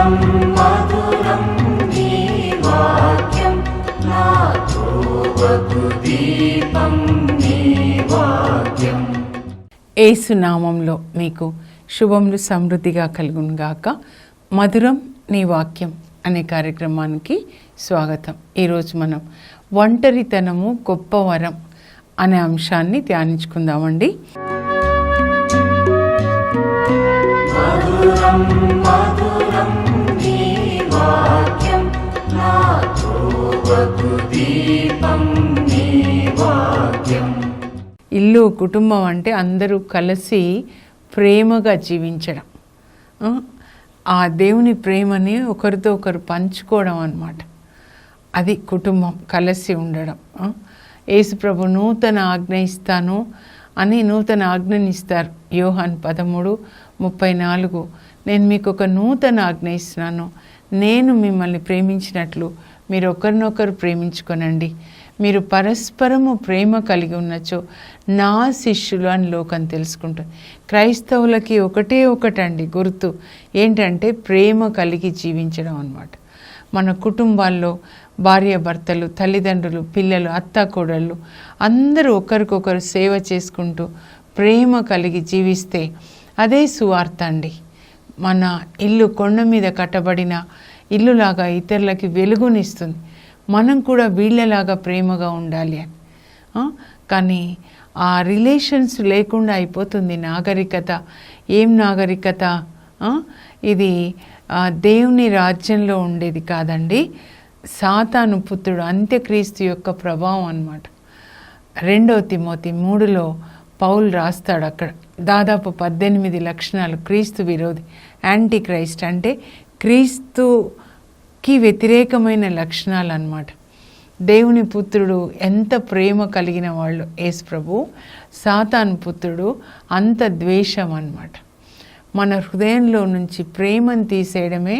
మధురం మధురం నీ వాక్యం నా త్రోవకు దీపం నీ వాక్యం. యేసు నామంలో మీకు శుభములు సమృద్ధిగా కలుగునుగాక. మధురం నీ వాక్యం అనే కార్యక్రమానికి స్వాగతం. ఈరోజు మనం ఒంటరితనము గొప్ప వరం అనే అంశాన్ని ధ్యానించుకుందామండి. మధురం మధురం నీ వాక్యం నా త్రోవకు దీపం నీ వాక్యం. ఇల్లు కుటుంబం అంటే అందరూ కలిసి ప్రేమగా జీవించడం, ఆ దేవుని ప్రేమని ఒకరితో ఒకరు పంచుకోవడం అన్నమాట. అది కుటుంబం, కలిసి ఉండడం. యేసుప్రభు నూతన ఆజ్ఞ ఇస్తాను అని నూతన ఆజ్ఞని ఇస్తారు. యోహాను 13:34 నేను మీకు ఒక నూతన ఆజ్ఞ ఇస్తున్నాను, నేను మిమ్మల్ని ప్రేమించినట్లు మీరు ఒకరినొకరు ప్రేమించుకొనండి. మీరు పరస్పరము ప్రేమ కలిగి ఉన్నచో నా శిష్యులు అని లోకం తెలుసుకుంటుంది. క్రైస్తవులకి ఒకటండి గుర్తు ఏంటంటే ప్రేమ కలిగి జీవించడం అన్నమాట. మన కుటుంబాల్లో భార్యాభర్తలు, తల్లిదండ్రులు, పిల్లలు, అత్తాకోడళ్ళు అందరూ ఒకరికొకరు సేవ చేసుకుంటూ ప్రేమ కలిగి జీవిస్తే అదే సువార్త అండి. మన ఇల్లు కొండ మీద కట్టబడిన ఇల్లులాగా ఇతరులకి వెలుగునిస్తుంది. మనం కూడా వీళ్ళలాగా ప్రేమగా ఉండాలి అని. కానీ ఆ రిలేషన్స్ లేకుండా అయిపోతుంది నాగరికత. ఏం నాగరికత? ఇది దేవుని రాజ్యంలో ఉండేది కాదండి. సాతాను పుత్రుడు అంత్యక్రీస్తు యొక్క ప్రభావం అన్నమాట. 2 తిమోతి 3 పౌలు రాస్తాడు. అక్కడ దాదాపు 18 లక్షణాలు క్రీస్తు విరోధి, యాంటీ క్రైస్ట్ అంటే క్రీస్తుకి వ్యతిరేకమైన లక్షణాలు అన్నమాట. దేవుని పుత్రుడు ఎంత ప్రేమ కలిగిన వాళ్ళు యేసు ప్రభు, సాతాను పుత్రుడు అంత ద్వేషం అన్నమాట. మన హృదయంలో నుంచి ప్రేమను తీసేయడమే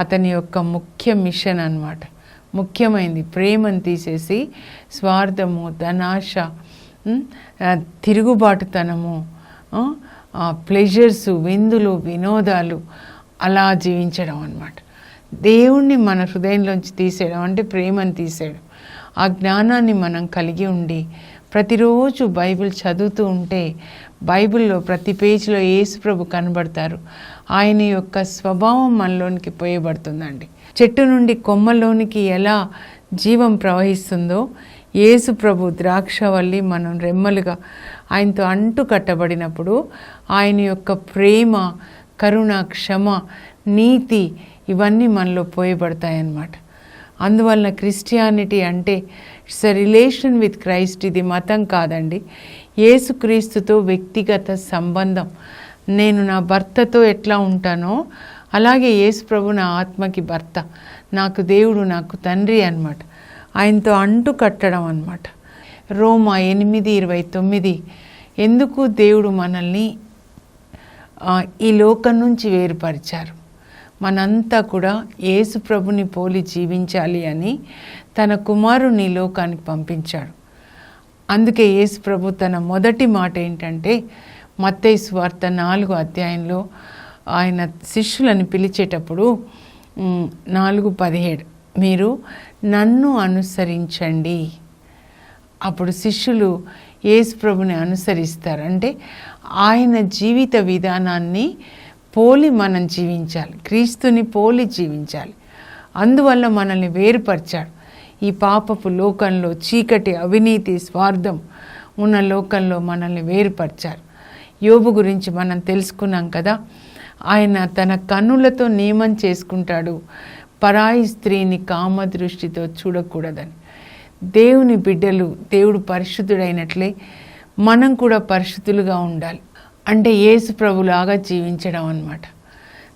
అతని యొక్క ముఖ్య మిషన్ అన్నమాట. ముఖ్యమైనది ప్రేమను తీసేసి స్వార్థము, ధనాశ, తిరుగుబాటుతనము, ప్లెజర్సు, విందులు, వినోదాలు అలా జీవించడం అన్నమాట. దేవుణ్ణి మన హృదయంలోంచి తీసేయడం అంటే ప్రేమను తీసేయడం. ఆ జ్ఞానాన్ని మనం కలిగి ఉండి ప్రతిరోజు బైబిల్ చదువుతూ ఉంటే బైబిల్లో ప్రతి పేజీలో యేసుప్రభు కనబడతారు. ఆయన యొక్క స్వభావం మనలోనికి పోయబడుతుందండి. చెట్టు నుండి కొమ్మలోనికి ఎలా జీవం ప్రవహిస్తుందో యేసుప్రభు ద్రాక్షవల్లి మనం రెమ్మలుగా ఆయనతో అంటు కట్టబడినప్పుడు ఆయన యొక్క ప్రేమ, కరుణ, క్షమ, నీతి ఇవన్నీ మనలో పోయబడతాయన్నమాట. అందువలన క్రిస్టియానిటీ అంటే it's a relation with Christ. ఇది మతం కాదండి, యేసుక్రీస్తుతో వ్యక్తిగత సంబంధం. నేను నా భర్తతో ఎట్లా ఉంటానో అలాగే యేసు ప్రభు నా ఆత్మకి భర్త, నాకు దేవుడు, నాకు తండ్రి అన్నమాట. ఆయనతో అంటు కట్టడం అన్నమాట. రోమా 8:29 ఎందుకు దేవుడు మనల్ని ఈ లోకం నుంచి వేరుపరిచారు, మనంతా కూడా యేసు ప్రభుని పోలి జీవించాలి అని తన కుమారుని లోకానికి పంపించాడు. అందుకే యేసు ప్రభు తన మొదటి మాట ఏంటంటే మత్తయి సువార్త 4వ అధ్యాయంలో ఆయన శిష్యులను పిలిచేటప్పుడు 4:17 మీరు నన్ను అనుసరించండి. అప్పుడు శిష్యులు యేసు ప్రభుని అనుసరిస్తారు. అంటే ఆయన జీవిత విధానాన్ని పోలి మనం జీవించాలి, క్రీస్తుని పోలి జీవించాలి. అందువల్ల మనల్ని వేరుపరిచాడు. ఈ పాపపు లోకంలో, చీకటి, అవినీతి, స్వార్థం ఉన్న లోకంలో మనల్ని వేరుపరిచారు. యోబు గురించి మనం తెలుసుకున్నాం కదా. ఆయన తన కన్నులతో నియమం చేసుకుంటాడు, పరాయి స్త్రీని కామదృష్టితో చూడకూడదని. దేవుని బిడ్డలు, దేవుడు పరిశుద్ధుడైనట్లే మనం కూడా పరిశుద్ధులుగా ఉండాలి. అంటే యేసు ప్రభులాగా జీవించడం అన్నమాట.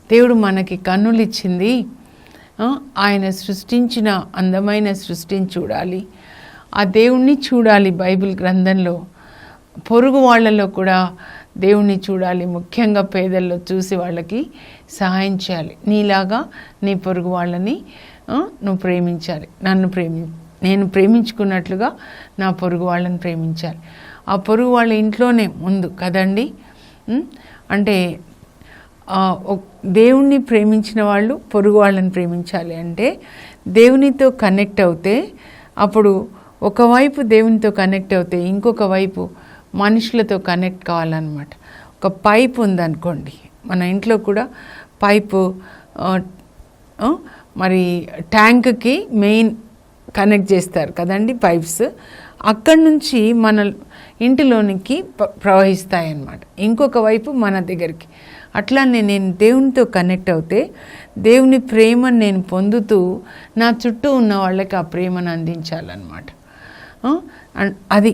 దేవుడు మనకి కన్నులు ఇచ్చింది, ఆయన సృష్టించిన అందమైన సృష్టిని చూడాలి, ఆ దేవుణ్ణి చూడాలి. బైబిల్ గ్రంథంలో పొరుగు వాళ్ళలో కూడా దేవుణ్ణి చూడాలి. ముఖ్యంగా పేదల్లో చూసి వాళ్ళకి సహాయం చేయాలి. నీలాగా నీ పొరుగు వాళ్ళని నువ్వు ప్రేమించాలి. నేను ప్రేమించుకున్నట్లుగా నా పొరుగు వాళ్ళని ప్రేమించాలి. ఆ పొరుగు వాళ్ళ ఇంట్లోనే ముందు కదండి. అంటే దేవుణ్ణి ప్రేమించిన వాళ్ళు పొరుగు వాళ్ళని ప్రేమించాలి అంటే దేవునితో కనెక్ట్ అవుతే, అప్పుడు ఒకవైపు దేవునితో కనెక్ట్ అవుతే ఇంకొక వైపు మనుషులతో కనెక్ట్ కావాలన్నమాట. ఒక పైప్ ఉందనుకోండి, మన ఇంట్లో కూడా పైపు మరి ట్యాంక్కి మెయిన్ కనెక్ట్ చేస్తారు కదండి పైప్స్, అక్కడి నుంచి మన ఇంటిలోనికి ప్రవహిస్తాయి అన్నమాట, ఇంకొక వైపు మన దగ్గరికి. అట్లానే నేను దేవునితో కనెక్ట్ అవుతే దేవుని ప్రేమను నేను పొందుతూ నా చుట్టూ ఉన్న వాళ్ళకి ఆ ప్రేమను అందించాలన్నమాట. అది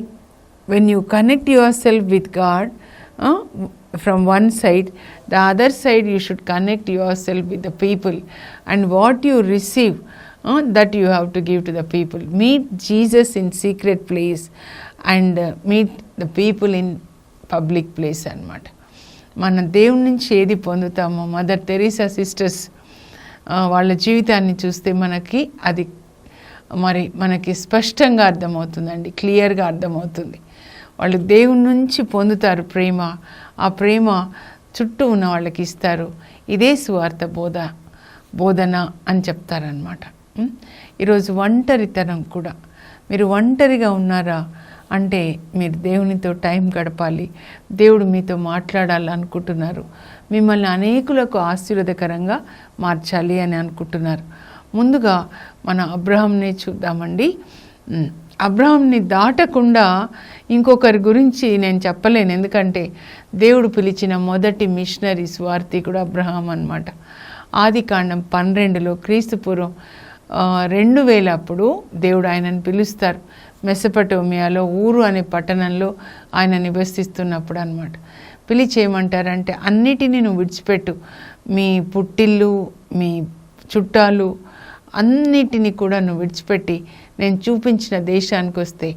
when you connect yourself with God from one side, the other side you should connect yourself with the people, and what you receive that you have to give to the people. Meet Jesus in secret place and meet the people in public place అన్నమాట. మన దేవుని నుంచి ఏది పొందుతామో, mother Teresa sisters వాళ్ళ జీవితాన్ని చూస్తే మనకి స్పష్టంగా అర్థమవుతుందండి, క్లియర్గా అర్థమవుతుంది. వాళ్ళు దేవుని నుంచి పొందుతారు ప్రేమ, ఆ ప్రేమ చుట్టూ ఉన్న వాళ్ళకి ఇస్తారు. ఇదే సువార్త బోధన అని చెప్తారనమాట. ఈరోజు ఒంటరితనం కూడా, మీరు ఒంటరిగా ఉన్నారా అంటే మీరు దేవునితో టైం గడపాలి, దేవుడు మీతో మాట్లాడాలనుకుంటున్నారు, మిమ్మల్ని అనేకులకు ఆశీర్వాదకరంగా మార్చాలి అని అనుకుంటున్నారు. ముందుగా మన అబ్రహాంని చూద్దామండి. అబ్రహాంని దాటకుండా ఇంకొకరి గురించి నేను చెప్పలేను, ఎందుకంటే దేవుడు పిలిచిన మొదటి మిషనరీ స్వార్థికుడు అబ్రహాం అన్నమాట. ఆదికాండం 12లో క్రీస్తుపూర్వం 2000 అప్పుడు దేవుడు ఆయనను పిలుస్తారు. మెసపటోమియాలో ఊరు అనే పట్టణంలో ఆయన నివసిస్తున్నప్పుడు అన్నమాట. పిలిచి ఏమంటారంటే, అన్నిటినీ నువ్వు విడిచిపెట్టు, మీ పుట్టిల్లు, మీ చుట్టాలు అన్నిటినీ కూడా నువ్వు విడిచిపెట్టి నేను చూపించిన దేశానికి వస్తే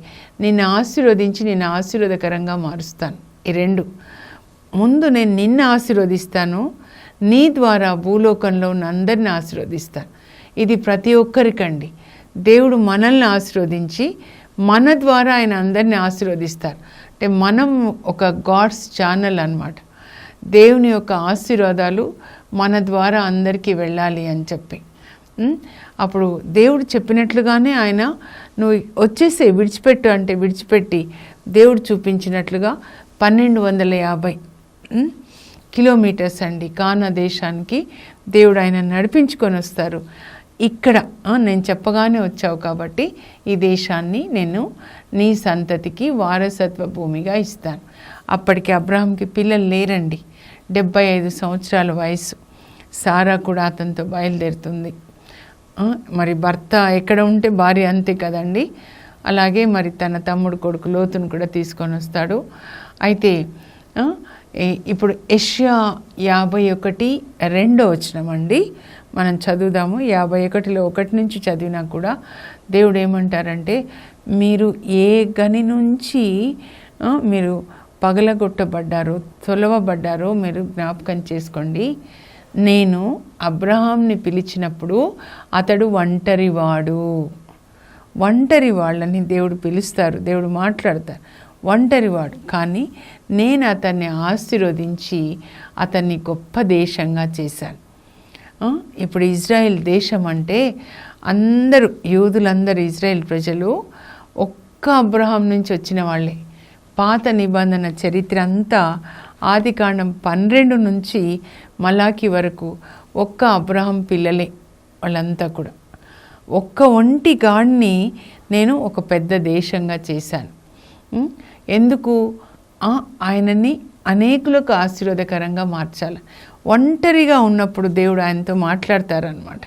నిన్ను ఆశీర్వదించి నిన్ను ఆశీర్వాదకరంగా మారుస్తాను. ఈ రెండు, ముందు నేను నిన్ను ఆశీర్వదిస్తాను, నీ ద్వారా భూలోకంలో ఉన్న అందరిని ఆశీర్వదిస్తాను. ఇది ప్రతి ఒక్కరికండి. దేవుడు మనల్ని ఆశీర్వదించి మన ద్వారా ఆయన అందరినీ ఆశీర్వదిస్తారు. అంటే మనం ఒక గాడ్స్ ఛానల్ అన్నమాట. దేవుని యొక్క ఆశీర్వాదాలు మన ద్వారా అందరికీ వెళ్ళాలి అని చెప్పి, అప్పుడు దేవుడు చెప్పినట్లుగానే ఆయన నువ్వు వచ్చేసే విడిచిపెట్టు అంటే విడిచిపెట్టి దేవుడు చూపించినట్లుగా 1250 కిలోమీటర్స్ అండి కానా దేశానికి దేవుడు ఆయన నడిపించుకొని వస్తారు. ఇక్కడ నేను చెప్పగానే వచ్చావు కాబట్టి ఈ దేశాన్ని నేను నీ సంతతికి వారసత్వ భూమిగా ఇస్తాను. అప్పటికి అబ్రహాంకి పిల్లలు లేరండి, 75 సంవత్సరాల వయసు. సారా కూడా అతనితో బయలుదేరుతుంది. మరి భర్త ఎక్కడ ఉంటే భార్య అంతే కదండి. అలాగే మరి తన తమ్ముడు కొడుకు లోతును కూడా తీసుకొని వస్తాడు. అయితే ఇప్పుడు యెషయా 51:2 వచనమండి మనం చదువుదాము. 51లో 1 నుంచి చదివినా కూడా దేవుడు ఏమంటారంటే, మీరు ఏ గని నుంచి మీరు పగలగొట్టబడ్డారో తొలవబడ్డారో మీరు జ్ఞాపకం చేసుకోండి. నేను అబ్రహాంని పిలిచినప్పుడు అతడు ఒంటరివాడు. ఒంటరి వాళ్ళని దేవుడు పిలుస్తారు, దేవుడు మాట్లాడతారు, ఒంటరివాడు. కానీ నేను అతన్ని ఆశీర్వదించి అతన్ని గొప్ప దేశంగా చేశాను. ఇప్పుడు ఇజ్రాయెల్ దేశం అంటే అందరూ యూదులందరూ ఇజ్రాయెల్ ప్రజలు ఒక్క అబ్రహాం నుంచి వచ్చిన వాళ్ళే. పాత నిబంధన చరిత్ర అంతా ఆదికాండం 12 నుంచి మలాకి వరకు ఒక్క అబ్రహాం పిల్లలే వాళ్ళంతా కూడా. ఒక్క ఒంటి గాడిని నేను ఒక పెద్ద దేశంగా చేశాను. ఎందుకు? ఆయనని అనేకులకు ఆశీర్వాదకరంగా మార్చాలి. ఒంటరిగా ఉన్నప్పుడు దేవుడు ఆయనతో మాట్లాడతారనమాట.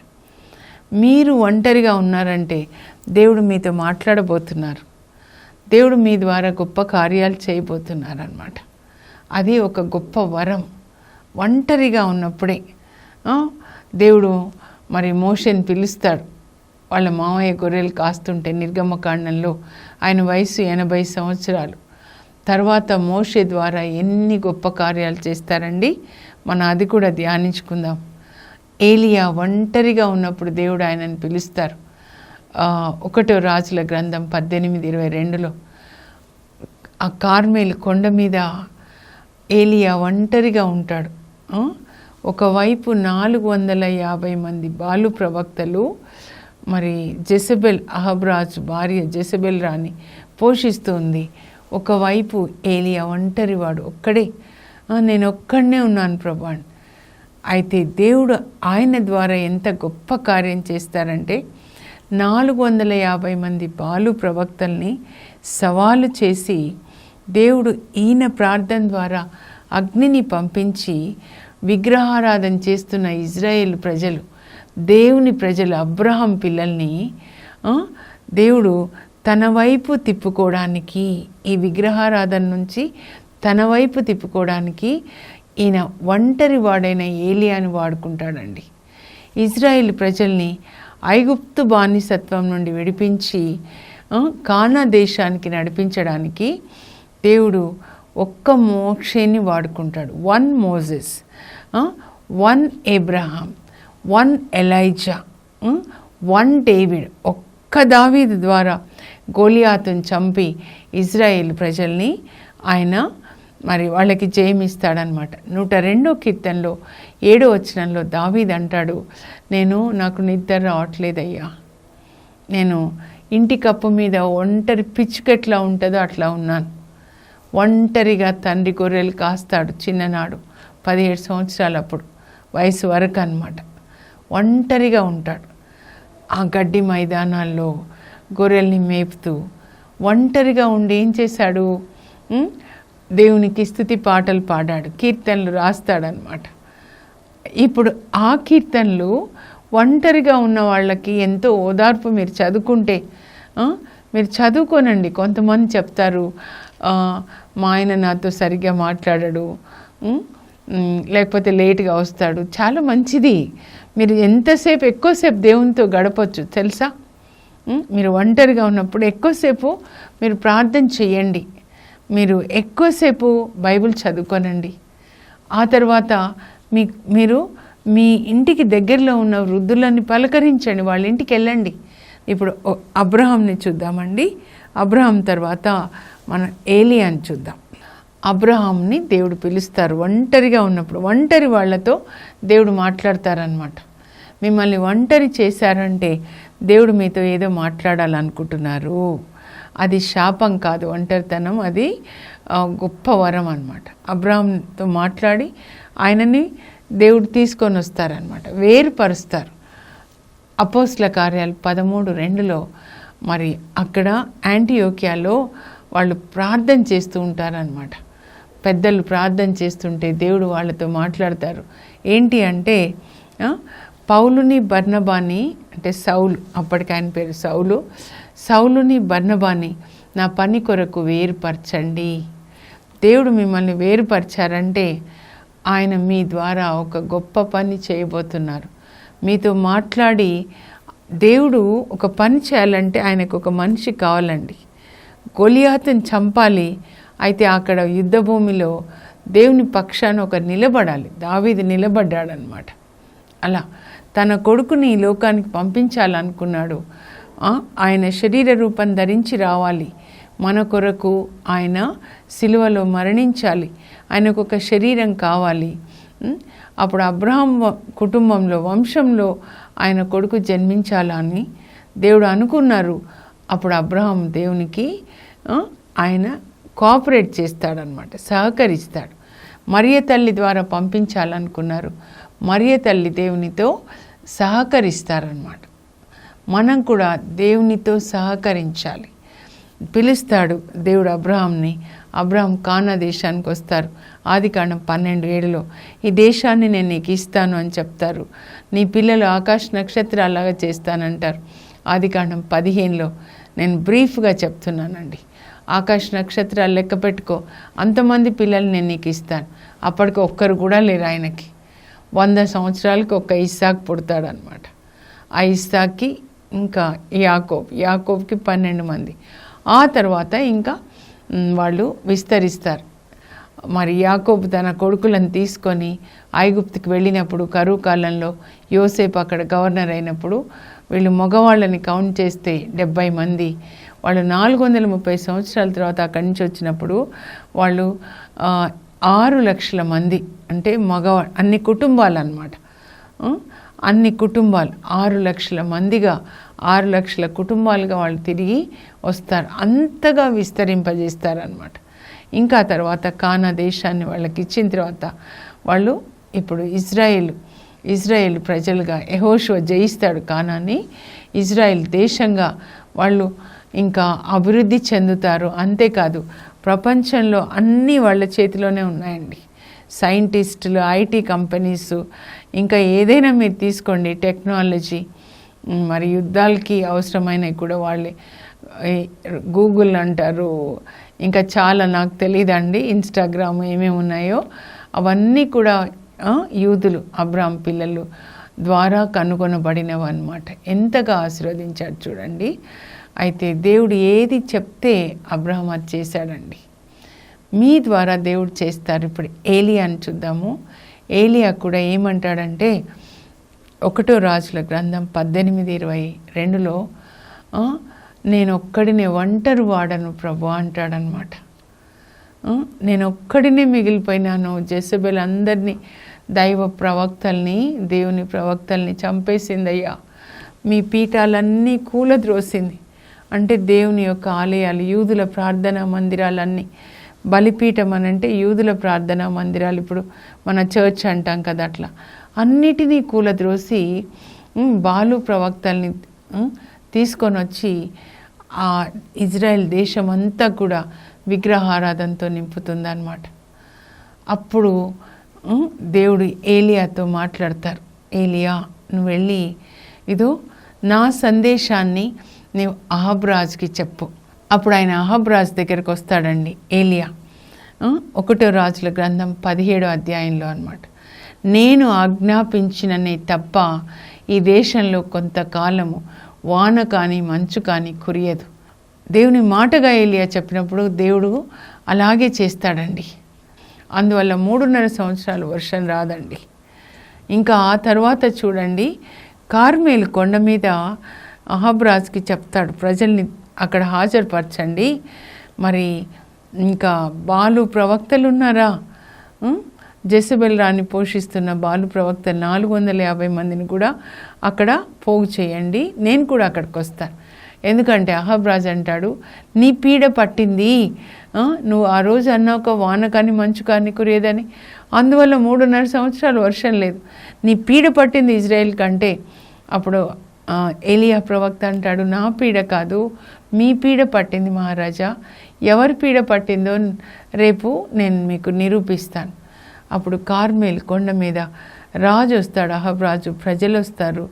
మీరు ఒంటరిగా ఉన్నారంటే దేవుడు మీతో మాట్లాడబోతున్నారు, దేవుడు మీ ద్వారా గొప్ప కార్యాలు చేయబోతున్నారనమాట. అది ఒక గొప్ప వరం. ఒంటరిగా ఉన్నప్పుడే దేవుడు మరి మోషేని పిలుస్తాడు. వాళ్ళ మామయ్య గొర్రెలు కాస్తుంటే నిర్గమకాండంలో ఆయన వయసు 80 సంవత్సరాలు. తర్వాత మోషే ద్వారా ఎన్ని గొప్ప కార్యాలు చేస్తారండి. మనం అది కూడా ధ్యానించుకుందాం. ఏలియా ఒంటరిగా ఉన్నప్పుడు దేవుడు ఆయనను పిలుస్తారు. 1 రాజుల గ్రంథం 18:22లో ఆ కార్మెలు కొండ మీద ఏలియా ఒంటరిగా ఉంటాడు. ఒకవైపు 450 మంది బాలు ప్రవక్తలు మరి జెజబెల్, అహబ్రాజు భార్య జెజబెల్ రాణి పోషిస్తుంది. ఒకవైపు ఏలియా ఒంటరివాడు, ఒక్కడే, నేను ఒక్కడనే ఉన్నాను ప్రభా. అయితే దేవుడు ఆయన ద్వారా ఎంత గొప్ప కార్యం చేస్తారంటే 450 మంది బాలు ప్రవక్తల్ని సవాలు చేసి దేవుడు ఈయన ప్రార్థన ద్వారా అగ్నిని పంపించి విగ్రహారాధన చేస్తున్న ఇజ్రాయేల్ ప్రజలు, దేవుని ప్రజలు, అబ్రహాం పిల్లల్ని దేవుడు తన వైపు తిప్పుకోవడానికి, ఈ విగ్రహారాధన నుంచి తన వైపు తిప్పుకోవడానికి ఈయన ఒంటరి వాడైన ఏలియాని వాడుకుంటాడండి. ఇజ్రాయేల్ ప్రజల్ని ఐగుప్తు బానిసత్వం నుండి విడిపించి కానా దేశానికి నడిపించడానికి దేవుడు ఒక్క మోషేని వాడుకుంటాడు. 1 మోజెస్, 1 ఏబ్రహాం, 1 ఎలైజా, 1 డేవిడ్. ఒక్క దావీదు ద్వారా గోలియాతును చంపి ఇజ్రాయేల్ ప్రజల్ని ఆయన మరి వాళ్ళకి జయమిస్తాడనమాట. 102వ కీర్తనలో 7వ వచనంలో దావీదు అంటాడు, నాకు నిద్ర రావట్లేదయ్యా, నేను ఇంటి కప్పు మీద ఒంటరి పిచ్చుకెట్లా ఉంటుందో అట్లా ఉన్నాను. ఒంటరిగా తండ్రి గొర్రెలు కాస్తాడు చిన్ననాడు, 17 సంవత్సరాలు అప్పుడు వయసు వరకు అన్నమాట. ఒంటరిగా ఉంటాడు ఆ గడ్డి మైదానాల్లో గొర్రెల్ని మేపుతూ. ఒంటరిగా ఉండి ఏం చేశాడు? దేవునికి స్తుతి పాటలు పాడాడు, కీర్తనలు రాస్తాడనమాట. ఇప్పుడు ఆ కీర్తనలు ఒంటరిగా ఉన్న వాళ్ళకి ఎంతో ఓదార్పు. మీరు చదువుకుంటే, మీరు చదువుకోనండి. కొంతమంది చెప్తారు, మా ఆయన నాతో సరిగ్గా మాట్లాడడు, లేకపోతే లేట్గా వస్తాడు. చాలా మంచిది, మీరు ఎంతసేపు ఎక్కువసేపు దేవునితో గడపచ్చు తెలుసా. మీరు ఒంటరిగా ఉన్నప్పుడు ఎక్కువసేపు మీరు ప్రార్థన చేయండి, మీరు ఎక్కువసేపు బైబిల్ చదువుకోనండి. ఆ తర్వాత మీరు మీ ఇంటికి దగ్గరలో ఉన్న వృద్ధులని పలకరించండి, వాళ్ళ ఇంటికి వెళ్ళండి. ఇప్పుడు అబ్రహాంని చూద్దామండి. అబ్రహాం తర్వాత మనం ఏలియాని చూద్దాం. అబ్రహాంని దేవుడు పిలుస్తారు ఒంటరిగా ఉన్నప్పుడు. ఒంటరి వాళ్ళతో దేవుడు మాట్లాడతారనమాట. మిమ్మల్ని ఒంటరి చేశారంటే దేవుడు మీతో ఏదో మాట్లాడాలనుకుంటున్నారు. అది శాపం కాదు, ఒంటరితనం, అది గొప్ప వరం అన్నమాట. అబ్రహాంతో మాట్లాడి ఆయనని దేవుడు తీసుకొని వస్తారనమాట, వేరుపరుస్తారు. అపోస్తల కార్యాలు 13:2లో మరి అక్కడ యాంటియోకియాలో వాళ్ళు ప్రార్థన చేస్తూ ఉంటారనమాట. పెద్దలు ప్రార్థన చేస్తుంటే దేవుడు వాళ్ళతో మాట్లాడతారు. ఏంటి అంటే, పౌలుని బర్నబాని, అంటే సౌలు, అప్పటికి ఆయన పేరు సౌలు, సౌలుని బర్నబాని నా పని కొరకు వేరుపరచండి. దేవుడు మిమ్మల్ని వేరుపరిచారంటే ఆయన మీ ద్వారా ఒక గొప్ప పని చేయబోతున్నారు. మీతో మాట్లాడి దేవుడు ఒక పని చేయాలంటే ఆయనకు ఒక మనిషి కావాలండి. గొలియాతుని చంపాలి, అయితే అక్కడ యుద్ధ భూమిలో దేవుని పక్షాన ఒక నిలబడాలి. దావీదు నిలబడ్డాడనమాట. అలా తన కొడుకుని ఈ లోకానికి పంపించాలనుకున్నాడు. ఆయన శరీర రూపం ధరించి రావాలి, మన కొరకు ఆయన సిలువలో మరణించాలి, ఆయనకు ఒక శరీరం కావాలి. అప్పుడు అబ్రహాం కుటుంబంలో, వంశంలో ఆయన కొడుకు జన్మించాలని దేవుడు అనుకున్నారు. అప్పుడు అబ్రహాం దేవునికి ఆయన కోఆపరేట్ చేస్తాడనమాట, సహకరిస్తాడు. మరియ తల్లి ద్వారా పంపించాలనుకున్నారు, మరియ తల్లి దేవునితో సహకరిస్తారనమాట. మనం కూడా దేవునితో సహకరించాలి. పిలుస్తాడు దేవుడు అబ్రహాంని. అబ్రహాం కానా దేశానికి వస్తారు. ఆదికాండం 12:7లో ఈ దేశాన్ని నేను నీకు ఇస్తాను అని చెప్తారు. నీ పిల్లలు ఆకాశ నక్షత్రాలాగా చేస్తానంటారు. ఆదికాండం 15లో నేను బ్రీఫ్గా చెప్తున్నానండి. ఆకాశ నక్షత్రాలు లెక్క పెట్టుకో, అంతమంది పిల్లలు నేను నీకు ఇస్తాను. అప్పటికి ఒక్కరు కూడా లేరు ఆయనకి. 100 సంవత్సరాలకి ఒక ఇస్సాకు పుడతాడనమాట. ఆ ఇస్సాక్కి ఇంకా యాకోబ్కి 12 మంది. ఆ తర్వాత ఇంకా వాళ్ళు విస్తరిస్తారు. మరి యాకోబు తన కొడుకులను తీసుకొని ఐగుప్తుకి వెళ్ళినప్పుడు, కరువు కాలంలో యోసేపు అక్కడ గవర్నర్ అయినప్పుడు, వీళ్ళు మగవాళ్ళని కౌంట్ చేస్తే 70 మంది. వాళ్ళు 430 సంవత్సరాల తర్వాత అక్కడి నుంచి వచ్చినప్పుడు వాళ్ళు 6 లక్షల మంది, అంటే మగవాళ్ళు, అన్ని కుటుంబాలు అన్నమాట. అన్ని కుటుంబాలు 6 లక్షల మందిగా, 6 లక్షల కుటుంబాలుగా వాళ్ళు తిరిగి వస్తారు. అంతగా విస్తరింపజేస్తారనమాట. ఇంకా తర్వాత కానా దేశాన్ని వాళ్ళకి ఇచ్చిన తర్వాత వాళ్ళు ఇప్పుడు ఇజ్రాయేల్ ప్రజలుగా, యెహోషువ జయిస్తాడు కానాన్ని, ఇజ్రాయేల్ దేశంగా వాళ్ళు ఇంకా అభివృద్ధి చెందుతారు. అంతేకాదు ప్రపంచంలో అన్నీ వాళ్ళ చేతిలోనే ఉన్నాయండి. సైంటిస్టులు, ఐటీ కంపెనీస్, ఇంకా ఏదైనా మీరు తీసుకోండి, టెక్నాలజీ, మరి యుద్ధాలకి అవసరమైనవి కూడా వాళ్ళే. గూగుల్ అంటారు, ఇంకా చాలా నాకు తెలియదండి, ఇన్స్టాగ్రామ్ ఏమేమి ఉన్నాయో అవన్నీ కూడా యూదులు, అబ్రాహాం పిల్లలు ద్వారా కనుగొనబడినవి అన్నమాట. ఎంతగా ఆశీర్వదించాడు చూడండి. అయితే దేవుడు ఏది చెప్తే అబ్రాహాం అది చేశాడండి. మీ ద్వారా దేవుడు చేస్తారు. ఇప్పుడు ఏలియాని చూద్దాము. ఏలియా కూడా ఏమంటాడంటే 1 రాజుల గ్రంథం 18:22లో నేను ఒక్కడినే ఒంటరి వాడను ప్రభు అంటాడనమాట. నేను ఒక్కడినే మిగిలిపోయినాను, జెజబెల్ అందరినీ, దైవ ప్రవక్తల్ని, దేవుని ప్రవక్తల్ని చంపేసిందయ్యా, మీ పీఠాలన్నీ కూలద్రోసింది. అంటే దేవుని యొక్క ఆలయాలు, యూదుల ప్రార్థనా మందిరాలన్నీ, బలిపీఠం అని అంటే యూదుల ప్రార్థనా మందిరాలు, ఇప్పుడు మన చర్చ్ అంటాం కదా, అట్లా అన్నిటినీ కూలద్రోసి బాలు ప్రవక్తల్ని తీసుకొని వచ్చి ఆ ఇజ్రాయెల్ దేశం అంతా కూడా విగ్రహారాధనతో నింపుతుందన్నమాట. అప్పుడు దేవుడు ఏలియాతో మాట్లాడతారు. ఏలియా, నువ్వు వెళ్ళి ఇదో నా సందేశాన్ని నీవు అహాబ్ రాజుకి చెప్పు. అప్పుడు ఆయన అహాబ్ రాజు దగ్గరికి వస్తాడండి ఏలియా. 1 రాజుల గ్రంథం 17వ అధ్యాయంలో అన్నమాట. నేను ఆజ్ఞాపించిననే తప్ప ఈ దేశంలో కొంతకాలము వాన కానీ మంచు కానీ కురియదు. దేవుని మాటగా ఏలియా చెప్పినప్పుడు దేవుడు అలాగే చేస్తాడండి. అందువల్ల 3.5 సంవత్సరాలు వర్షం రాదండి. ఇంకా ఆ తర్వాత చూడండి, కార్మేలు కొండ మీద అహాబ్ రాజుకి చెప్తాడు, ప్రజల్ని అక్కడ హాజరుపరచండి. మరి ఇంకా బాలు ప్రవక్తలు ఉన్నారా, జెజబెల్ రాణి పోషిస్తున్న బాలు ప్రవక్తలు 450 మందిని కూడా అక్కడ పోగు చేయండి, నేను కూడా అక్కడికి వస్తాను. ఎందుకంటే అహాబ్ రాజు అంటాడు, నీ పీడ పట్టింది, నువ్వు ఆ రోజు అన్న ఒక వాన కానీ మంచు కానీ కురియదని, అందువల్ల 3.5 సంవత్సరాలు వర్షం లేదు, నీ పీడ పట్టింది ఇజ్రాయెల్ కంటే. అప్పుడు ఏలియా ప్రవక్త అంటాడు, నా పీడ కాదు, మీ పీడ పట్టింది మహారాజా. ఎవరి పీడ పట్టిందో రేపు నేను మీకు నిరూపిస్తాను. అప్పుడు కార్మేల్ కొండ మీద రాజు వస్తాడు, అహాబ్ రాజు, ప్రజలు వస్తారు,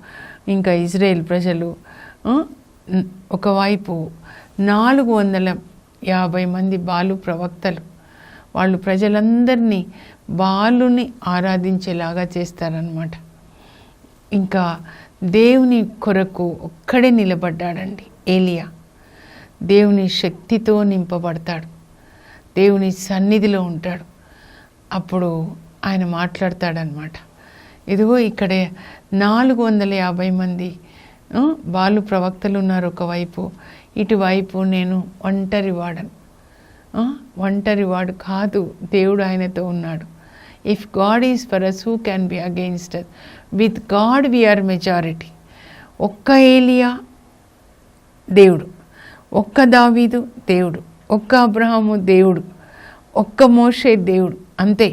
ఇంకా ఇజ్రాయెల్ ప్రజలు. ఒకవైపు 450 మంది బాలు ప్రవక్తలు, వాళ్ళు ప్రజలందరినీ బాలుని ఆరాధించేలాగా చేస్తారనమాట. ఇంకా దేవుని కొరకు ఒక్కడే నిలబడ్డాడండి ఏలియా. దేవుని శక్తితో నింపబడతాడు, దేవుని సన్నిధిలో ఉంటాడు. అప్పుడు ఆయన మాట్లాడతాడనమాట, ఇదిగో ఇక్కడే 450 మంది బాలు ప్రవక్తలు ఉన్నారు ఒకవైపు, ఇటువైపు నేను ఒంటరివాడు కాదు, దేవుడు ఆయనతో ఉన్నాడు. If God is for us who can be against us, with God we are majority. ఒక్క ఏలియా దేవుడు, ఒక్క దావీదు దేవుడు, ఒక్క అబ్రహాము దేవుడు, ఒక్క మోషే దేవుడు, అంతే.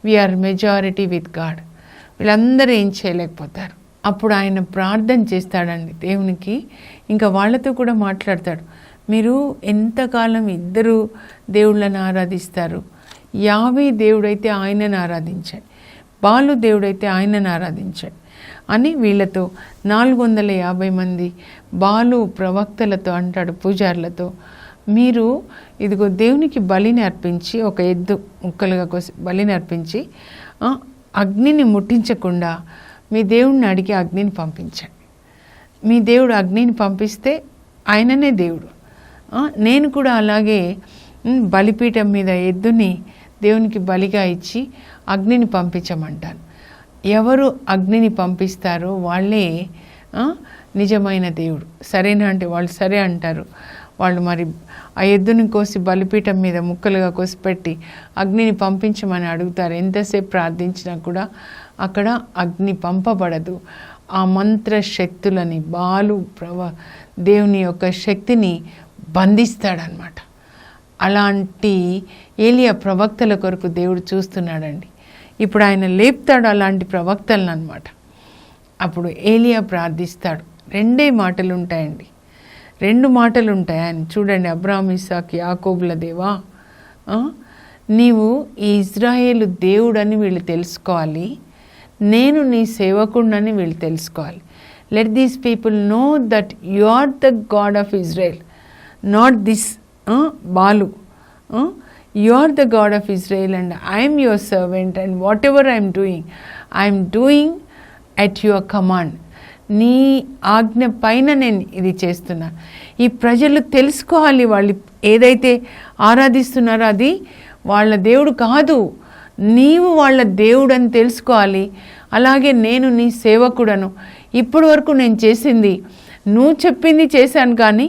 We are majority with God. వీళ్ళందరూ ఏం చేయలేకపోతారు. అప్పుడు ఆయన ప్రార్థన చేస్తాడండి దేవునికి. ఇంకా వాళ్ళతో కూడా మాట్లాడతాడు, మీరు ఎంతకాలం ఇద్దరు దేవుళ్ళని ఆరాధిస్తారు? యావే దేవుడైతే ఆయనను ఆరాధించండి, బాలు దేవుడైతే ఆయనను ఆరాధించండి అని వీళ్ళతో 450 మంది బాలు ప్రవక్తలతో అంటాడు, పూజారులతో, మీరు ఇదిగో దేవునికి బలిని అర్పించి, ఒక ఎద్దు ముక్కలుగా కోసి బలిని అర్పించి అగ్నిని ముట్టించకుండా మీ దేవుడిని అడిగి అగ్నిని పంపించండి. మీ దేవుడు అగ్నిని పంపిస్తే ఆయననే దేవుడు. నేను కూడా అలాగే బలిపీఠం మీద ఎద్దుని దేవునికి బలిగా ఇచ్చి అగ్నిని పంపించమంటాను. ఎవరు అగ్నిని పంపిస్తారో వాళ్ళే నిజమైన దేవుడు. సరేనా అంటే వాళ్ళు సరే అంటారు. వాళ్ళు మరి ఆ ఎద్దుని కోసి బలిపీఠం మీద ముక్కలుగా కోసిపెట్టి అగ్నిని పంపించమని అడుగుతారు. ఎంతసేపు ప్రార్థించినా కూడా అక్కడ అగ్ని పంపబడదు. ఆ మంత్ర శక్తులని దేవుని యొక్క శక్తిని బంధిస్తాడనమాట. అలాంటి ఏలియా ప్రవక్తల కొరకు దేవుడు చూస్తున్నాడండి. ఇప్పుడు ఆయన లేపుతాడు అలాంటి ప్రవక్తలను అనమాట. అప్పుడు ఏలియా ప్రార్థిస్తాడు. 2 మాటలు ఉంటాయండి, 2 మాటలు ఉంటాయి. ఆయన చూడండి, అబ్రాహాం, ఇస్సాకు, యాకోబుల దేవా, నీవు ఈ ఇజ్రాయేలు దేవుడని వీళ్ళు తెలుసుకోవాలి, నేను నీ సేవకుడినని వీళ్ళు తెలుసుకోవాలి. Let these people know that you are the God of Israel, not this Baal. You are the God of Israel and I am your servant, and whatever I am doing at your command. నీ ఆజ్ఞ పైన నేను ఇది చేస్తున్నా. ఈ ప్రజలు తెలుసుకోవాలి, వాళ్ళు ఏదైతే ఆరాధిస్తున్నారో అది వాళ్ళ దేవుడు కాదు, నీవు వాళ్ళ దేవుడు అని తెలుసుకోవాలి. అలాగే నేను నీ సేవకుడను, ఇప్పటి వరకు నేను చేసింది నువ్వు చెప్పింది చేశాను, కానీ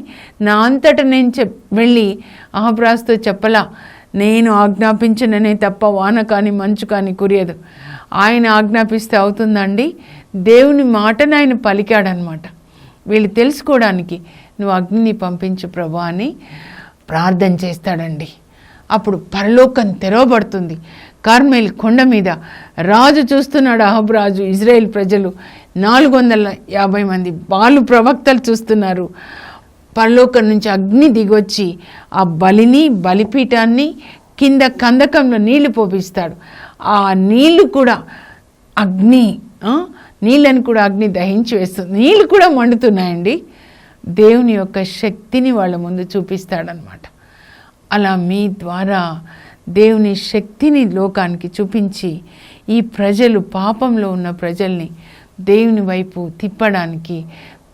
నా అంతటా నేను వెళ్ళి అహబ్రాస్తో చెప్పలా. నేను ఆజ్ఞాపించననే తప్ప వాన కానీ మంచు కానీ కురియదు. ఆయన ఆజ్ఞాపిస్తే అవుతుందండి. దేవుని మాటను ఆయన పలికాడనమాట. వీళ్ళు తెలుసుకోవడానికి నువ్వు అగ్నిని పంపించు ప్రభా అని ప్రార్థన చేస్తాడండి. అప్పుడు పరలోకం తెరవబడుతుంది. కార్మెల్ కొండ మీద రాజు చూస్తున్నాడు, అహబ్ రాజు. ఇజ్రాయెల్ ప్రజలు 450 మంది బాలు ప్రవక్తలు చూస్తున్నారు. పరలోకం నుంచి అగ్ని దిగొచ్చి ఆ బలిపీఠాన్ని కింద కందకంలో నీళ్లు పోపిస్తాడు. ఆ నీళ్లు కూడా నీళ్ళని కూడా అగ్ని దహించి వేస్తుంది. నీళ్ళు కూడా మండుతున్నాయండి. దేవుని యొక్క శక్తిని వాళ్ళ ముందు చూపిస్తాడనమాట. అలా మీ ద్వారా దేవుని శక్తిని లోకానికి చూపించి ఈ ప్రజలు, పాపంలో ఉన్న ప్రజల్ని దేవుని వైపు తిప్పడానికి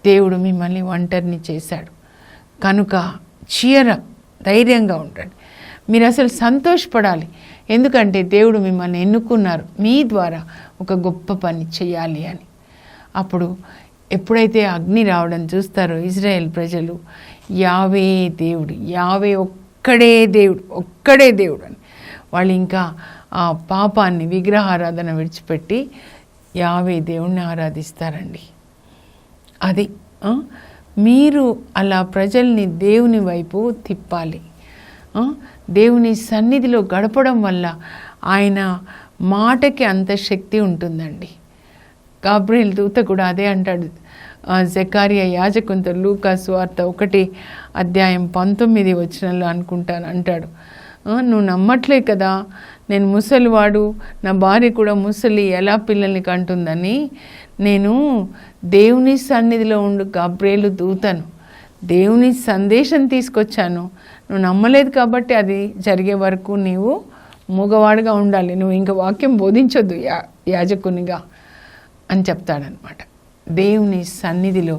దేవుడు మిమ్మల్ని ఒంటరిని చేశాడు. కనుక ధైర్యంగా ఉండండి. మీరు అసలు సంతోషపడాలి. ఎందుకంటే దేవుడు మిమ్మల్ని ఎన్నుకున్నారు మీ ద్వారా ఒక గొప్ప పని చేయాలి అని. అప్పుడు ఎప్పుడైతే అగ్ని రావడం చూస్తారో ఇజ్రాయెల్ ప్రజలు, యావే దేవుడు, యావే ఒక్కడే దేవుడు అని వాళ్ళు ఇంకా ఆ పాపాన్ని, విగ్రహారాధన విడిచిపెట్టి యావే దేవుణ్ణి ఆరాధిస్తారండి. అది మీరు అలా ప్రజల్ని దేవుని వైపు తిప్పాలి. దేవుని సన్నిధిలో గడపడం వల్ల ఆయన మాటకి అంత శక్తి ఉంటుందండి. గాబ్రియెల్ దూత కూడా అదే అంటాడు. జకరియా యాజకునితో లూకా సువార్త 1:19 అంటాడు, నువ్వు నమ్మట్లే కదా, నేను ముసలివాడు, నా భార్య కూడా ముసలి, ఎలా పిల్లల్ని కంటుందని. నేను దేవుని సన్నిధిలో ఉండు గాబ్రియెలు దూతను, దేవుని సందేశం తీసుకొచ్చాను. నువ్వు నమ్మలేదు కాబట్టి అది జరిగే వరకు నీవు మూగవాడుగా ఉండాలి, నువ్వు ఇంకా వాక్యం బోధించొద్దు యాజకునిగా అని చెప్తాడనమాట. దేవుని సన్నిధిలో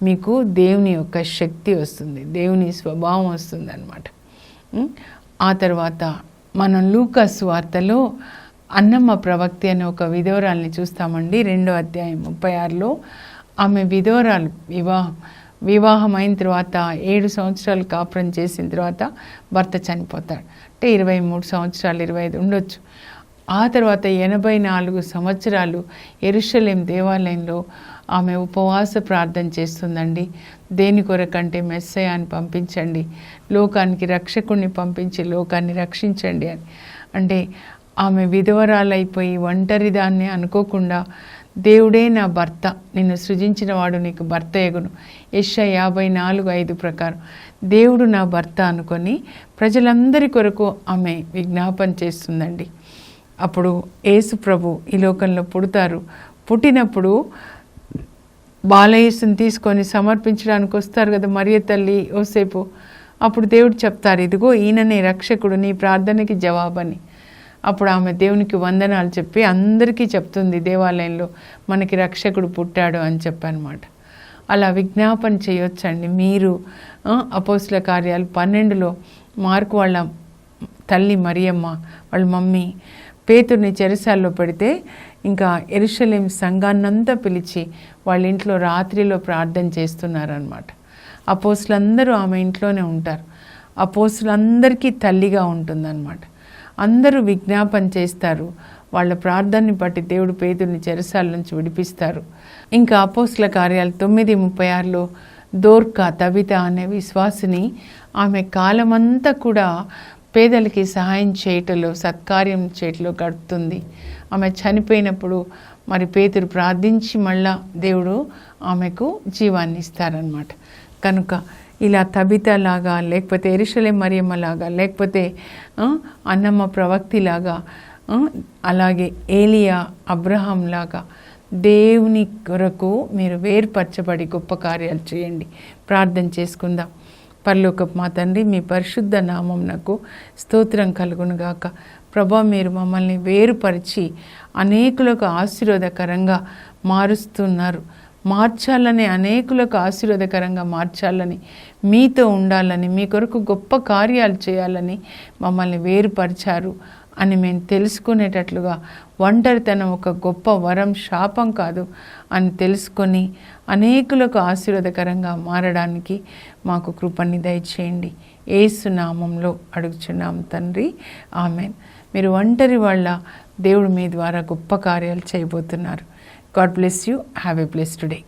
మీకు దేవుని యొక్క శక్తి వస్తుంది, దేవుని స్వభావం వస్తుంది అనమాట. ఆ తర్వాత మనం లూకా సువార్తలో అన్నమ్మ ప్రవక్తి అనే ఒక విధవరాల్ని చూస్తామండి. 2:36 ఆమె విధవరాలు వివాహం అయిన తర్వాత 7 సంవత్సరాలు కాపురం చేసిన తర్వాత భర్త చనిపోతాడు. అంటే 23 సంవత్సరాలు, 25 ఉండొచ్చు. ఆ తర్వాత 84 సంవత్సరాలు యెరూషలేం దేవాలయంలో ఆమె ఉపవాస ప్రార్థన చేస్తుందండి. దేని కొరకంటే మెస్సయాని పంపించండి, లోకానికి రక్షకుడిని పంపించి లోకాన్ని రక్షించండి అని. అంటే ఆమె విధవరాలైపోయి ఒంటరిదాన్ని అనుకోకుండా దేవుడే నా భర్త, నిన్ను సృజించిన వాడు నీకు భర్త ఎగును, యెషయా 54:5 ప్రకారం దేవుడు నా భర్త అనుకొని ప్రజలందరి కొరకు ఆమె విజ్ఞాపన చేస్తుందండి. అప్పుడు యేసు ప్రభు ఈ లోకంలో పుడతారు. పుట్టినప్పుడు బాలయేసుని తీసుకొని సమర్పించడానికి వస్తారు కదా మరియ తల్లి, యోసేపు. అప్పుడు దేవుడు చెప్తారు, ఇదిగో ఈయననే రక్షకుడు, నీ ప్రార్థనకి జవాబని. అప్పుడు ఆమె దేవునికి వందనాలు చెప్పి అందరికీ చెప్తుంది, దేవాలయంలో మనకి రక్షకుడు పుట్టాడు అని చెప్పనమాట. అలా విజ్ఞాపన చేయొచ్చండి. మీరు అపోస్తుల కార్యాలు 12లో మార్కు వాళ్ళ తల్లి మరియమ్మ, వాళ్ళ మమ్మీ పేతుర్ని చెరసాల్లో పెడితే ఇంకా యెరూషలేం సంఘాన్నంతా పిలిచి వాళ్ళ ఇంట్లో రాత్రిలో ప్రార్థన చేస్తున్నారనమాట. అపోస్తులందరూ ఆమె ఇంట్లోనే ఉంటారు. అపోస్తులందరికీ తల్లిగా ఉంటుందన్నమాట. అందరూ విజ్ఞాపన చేస్తారు. వాళ్ళ ప్రార్థనని బట్టి దేవుడు పేతురుని చెరసాల నుంచి విడిపిస్తారు. ఇంకా అపోస్తుల కార్యాలు 9:36లో దోర్కా తబిత అనే విశ్వాసిని, ఆమె కాలమంతా కూడా పేదలకి సహాయం చేయటంలో, సత్కార్యం చేయటంలో గడుపుతుంది. ఆమె చనిపోయినప్పుడు మరి పేతురు ప్రార్థించి మళ్ళా దేవుడు ఆమెకు జీవాన్ని ఇస్తారనమాట. కనుక ఇలా తబితలాగా, లేకపోతే యెరూషలేము మరియమ్మలాగా, లేకపోతే అన్నమ్మ ప్రవక్తిలాగా, అలాగే ఏలియా అబ్రహాం లాగా దేవుని కొరకు మీరు వేరుపరచబడి గొప్ప కార్యాలు చేయండి. ప్రార్థన చేసుకుందాం. పరలోకపు మా తండ్రి, మీ పరిశుద్ధ నామమునకు స్తోత్రం కలుగునుగాక. ప్రభా, మీరు మమ్మల్ని వేరుపరిచి అనేకులకు ఆశీర్వాదకరంగా మారుస్తున్నారు. మార్చాలని, అనేకులకు ఆశీర్వాదకరంగా మార్చాలని, మీతో ఉండాలని, మీ కొరకు గొప్ప కార్యాలు చేయాలని మమ్మల్ని వేరుపరిచారు అని మేము తెలుసుకునేటట్లుగా, ఒంటరితనం ఒక గొప్ప వరం, శాపం కాదు అని తెలుసుకొని అనేకులకు ఆశీర్వాదకరంగా మారడానికి మాకు కృపని దయచేయండి. యేసు నామంలో అడుగుచున్నాం తండ్రి, ఆమెన్. మీరు ఒంటరి వాళ్ళ దేవుడు మీ ద్వారా గొప్ప కార్యాలు చేయబోతున్నారు. God bless you. Have a blessed day.